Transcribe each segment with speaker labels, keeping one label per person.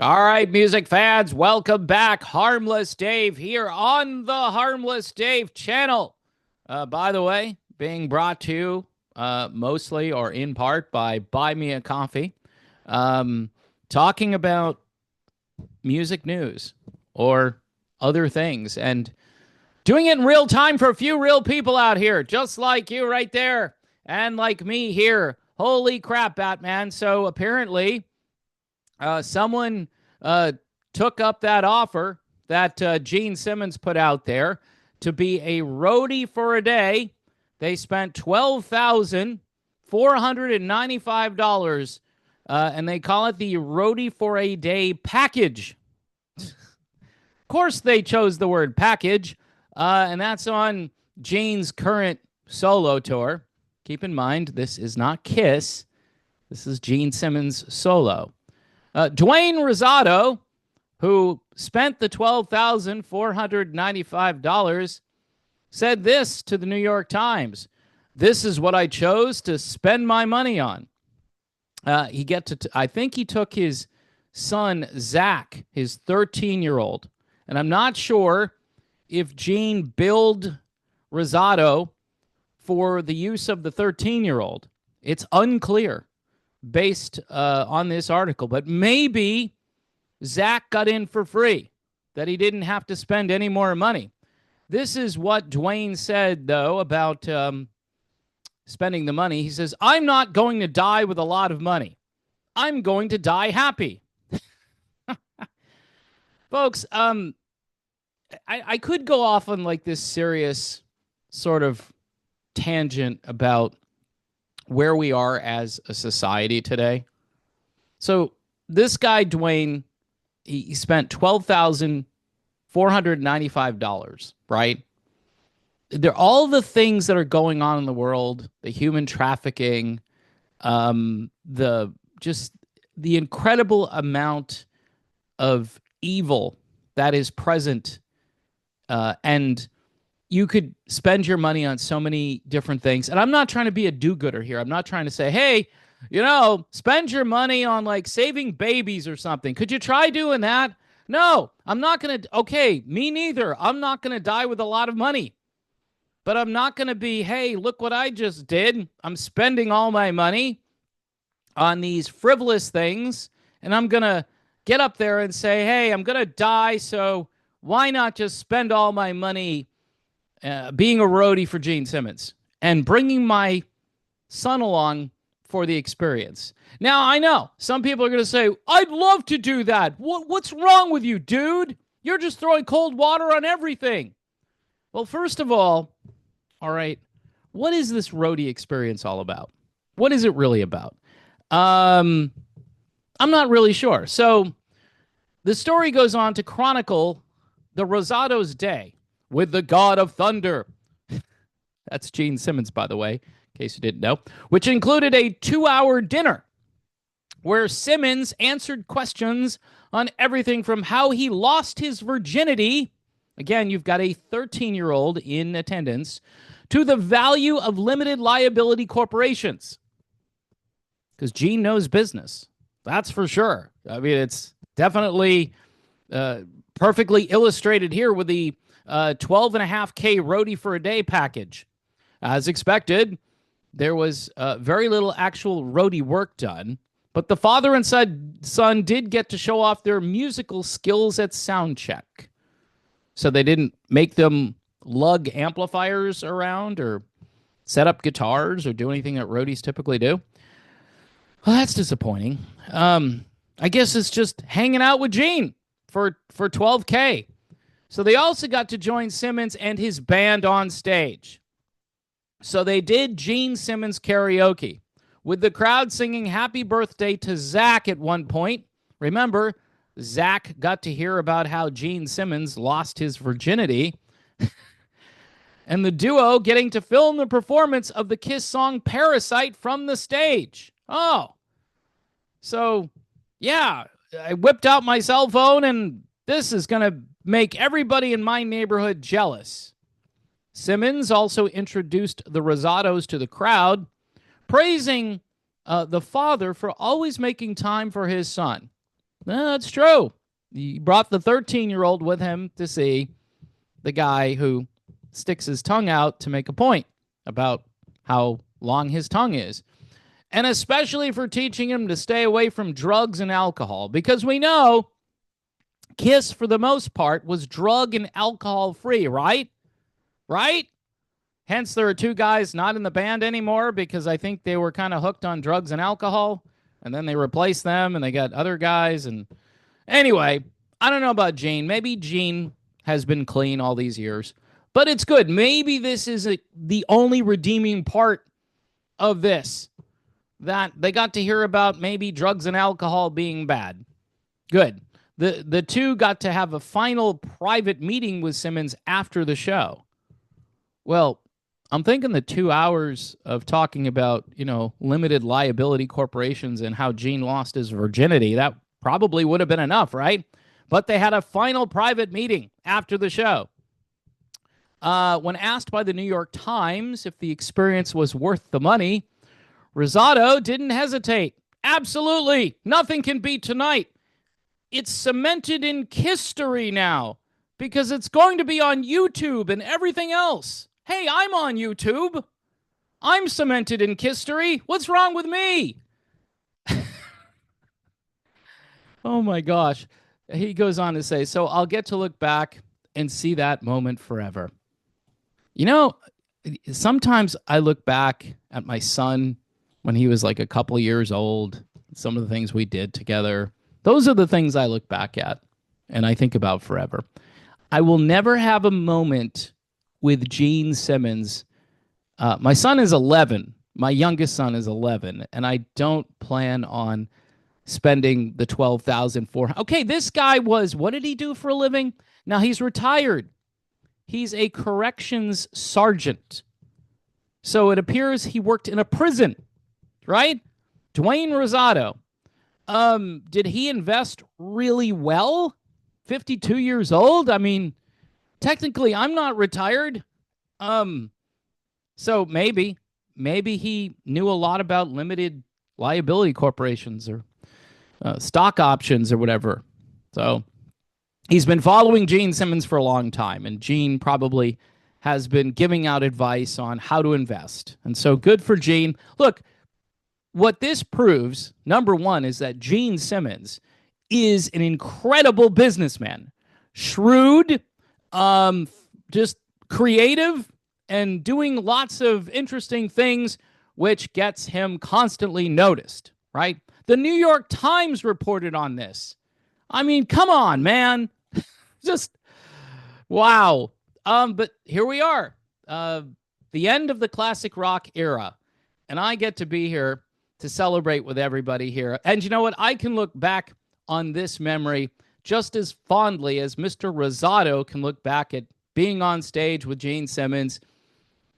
Speaker 1: All right, music fans, welcome back. Harmless Dave here on the Harmless Dave channel. By the way, being brought to you mostly or in part by Buy Me a Coffee, um, talking about music news or other things and doing it in real time for a few real people out here, just like you right there and like me here. Holy crap, Batman. So apparently, someone uh, took up that offer that Gene Simmons put out there to be a roadie for a day. They spent $12,495, and they call it the roadie for a day package. Of course, they chose the word package, and that's on Gene's current solo tour. Keep in mind, this is not Kiss. This is Gene Simmons solo. Dwayne Rosado, who spent the $12,495, said this to the New York Times. This is what I chose to spend my money on. I think he took his son, Zach, his 13-year-old. And I'm not sure if Gene billed Rosado for the use of the 13-year-old. It's unclear based on this article, but maybe Zach got in for free, that he didn't have to spend any more money. This is what Dwayne said, though, about spending the money. He says, I'm not going to die with a lot of money. I'm going to die happy. Folks, I could go off on like this serious sort of tangent about where we are as a society today. So this guy, Dwayne, he spent $12,495, right? They're all the things that are going on in the world, the human trafficking, the incredible amount of evil that is present, and you could spend your money on so many different things. And I'm not trying to be a do-gooder here. I'm not trying to say, hey, spend your money on like saving babies or something. Could you try doing that? No, I'm not going to. Okay, me neither. I'm not going to die with a lot of money. But I'm not going to be, hey, look what I just did. I'm spending all my money on these frivolous things. And I'm going to get up there and say, hey, I'm going to die. So why not just spend all my money being a roadie for Gene Simmons and bringing my son along for the experience. Now, I know some people are going to say, I'd love to do that. What's wrong with you, dude? You're just throwing cold water on everything. Well, first of all right, what is this roadie experience all about? What is it really about? I'm not really sure. So the story goes on to chronicle the Rosado's day with the God of Thunder. That's Gene Simmons, by the way, in case you didn't know, which included a 2-hour dinner where Simmons answered questions on everything from how he lost his virginity. Again, you've got a 13-year-old in attendance, to the value of limited liability corporations. Because Gene knows business. That's for sure. I mean, it's definitely perfectly illustrated here with the $12.5K roadie for a day package. As expected, there was very little actual roadie work done, but the father and son did get to show off their musical skills at Soundcheck. So they didn't make them lug amplifiers around or set up guitars or do anything that roadies typically do. Well, that's disappointing. I guess it's just hanging out with Gene for $12K. So they also got to join Simmons and his band on stage. So they did Gene Simmons karaoke with the crowd singing happy birthday to Zach at one point. Remember, Zach got to hear about how Gene Simmons lost his virginity. And the duo getting to film the performance of the Kiss song Parasite from the stage. Oh. So, yeah, I whipped out my cell phone, and this is going to make everybody in my neighborhood jealous. Simmons also introduced the Rosados to the crowd, praising the father for always making time for his son. That's true. He brought the 13-year-old with him to see the guy who sticks his tongue out to make a point about how long his tongue is. And especially for teaching him to stay away from drugs and alcohol, because we know Kiss, for the most part, was drug and alcohol free, right? Right? Hence, there are two guys not in the band anymore because I think they were kind of hooked on drugs and alcohol, and then they replaced them and they got other guys. And anyway, I don't know about Gene. Maybe Gene has been clean all these years, but it's good. Maybe this is the only redeeming part of this, that they got to hear about maybe drugs and alcohol being bad. Good. The two got to have a final private meeting with Simmons after the show. Well, I'm thinking the 2 hours of talking about, limited liability corporations and how Gene lost his virginity, that probably would have been enough, right? But they had a final private meeting after the show. When asked by the New York Times if the experience was worth the money, Rosado didn't hesitate. Absolutely. Nothing can beat tonight. It's cemented in history now because it's going to be on YouTube and everything else. Hey, I'm on YouTube. I'm cemented in history. What's wrong with me? Oh my gosh. He goes on to say, so I'll get to look back and see that moment forever. Sometimes I look back at my son when he was like a couple years old, some of the things we did together. Those are the things I look back at and I think about forever. I will never have a moment with Gene Simmons. My son is 11. My youngest son is 11, and I don't plan on spending the $12,400. Okay, this guy what did he do for a living? Now he's retired. He's a corrections sergeant. So it appears he worked in a prison, right? Dwayne Rosado. Did he invest really well? 52 years old? I mean, technically, I'm not retired. So maybe he knew a lot about limited liability corporations or stock options or whatever. So he's been following Gene Simmons for a long time, and Gene probably has been giving out advice on how to invest. And so good for Gene. Look, what this proves, number one, is that Gene Simmons is an incredible businessman. Shrewd, just creative, and doing lots of interesting things, which gets him constantly noticed, right? The New York Times reported on this. I mean, come on, man. Just, wow. But here we are, the end of the classic rock era, and I get to be here to celebrate with everybody here. And you know what? I can look back on this memory just as fondly as Mr. Rosado can look back at being on stage with Gene Simmons,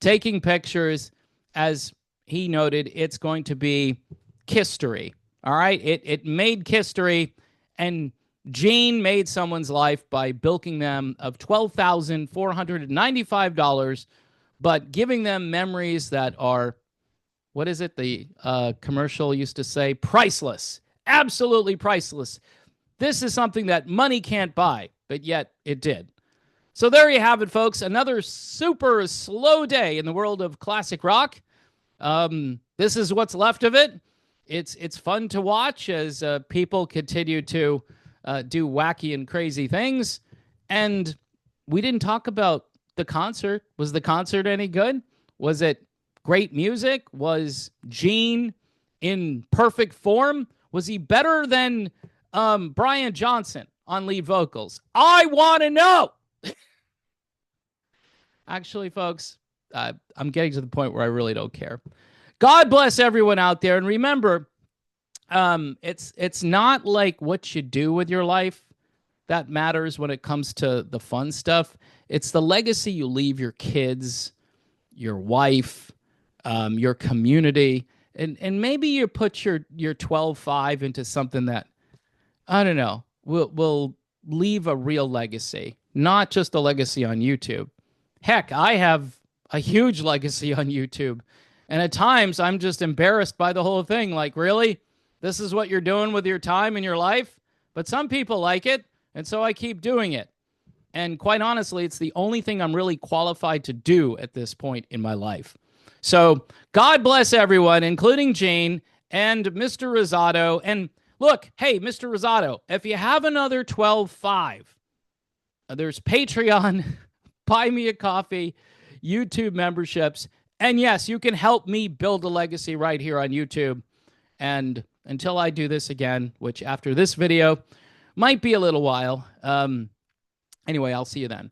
Speaker 1: taking pictures. As he noted, it's going to be history. All right? It made history, and Gene made someone's life by bilking them of $12,495, but giving them memories that are, what is it? The commercial used to say, priceless, absolutely priceless. This is something that money can't buy, but yet it did. So there you have it, folks. Another super slow day in the world of classic rock. This is what's left of it. It's fun to watch as people continue to do wacky and crazy things. And we didn't talk about the concert. Was the concert any good? Was it great music? Was Gene in perfect form? Was he better than Brian Johnson on lead vocals? I want to know. Actually, folks, I'm getting to the point where I really don't care. God bless everyone out there. And remember, it's not like what you do with your life that matters when it comes to the fun stuff. It's the legacy you leave your kids, your wife, your community, and maybe you put your 12.5 into something that, I don't know, will leave a real legacy, not just a legacy on YouTube. Heck, I have a huge legacy on YouTube, and at times I'm just embarrassed by the whole thing. Like, really? This is what you're doing with your time and your life? but some people like it, and so I keep doing it. And quite honestly, it's the only thing I'm really qualified to do at this point in my life. So God bless everyone, including Jane and Mr. Rosado. And look, hey, Mr. Rosado, if you have another 12.5, there's Patreon, Buy Me a Coffee, YouTube memberships. And yes, you can help me build a legacy right here on YouTube. And until I do this again, which after this video might be a little while, anyway, I'll see you then.